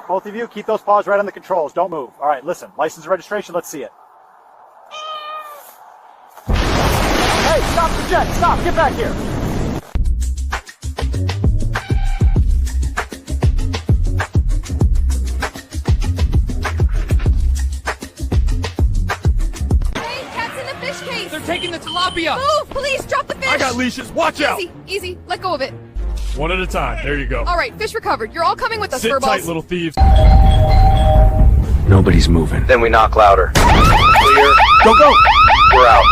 Both of you, keep those paws right on the controls. Don't move. All right, listen. License and registration, let's see it. Hey, stop the jet. Stop. Get back here. Hey, cat's in the fish case. They're taking the tilapia. Move, police, drop the fish. I got leashes. Watch out. Easy, easy. Let go of it. One at a time. There you go. All right, fish recovered. You're all coming with us, Sit furballs. tight, little thieves. Nobody's moving. Then we knock louder. Clear. Go, go! We're out.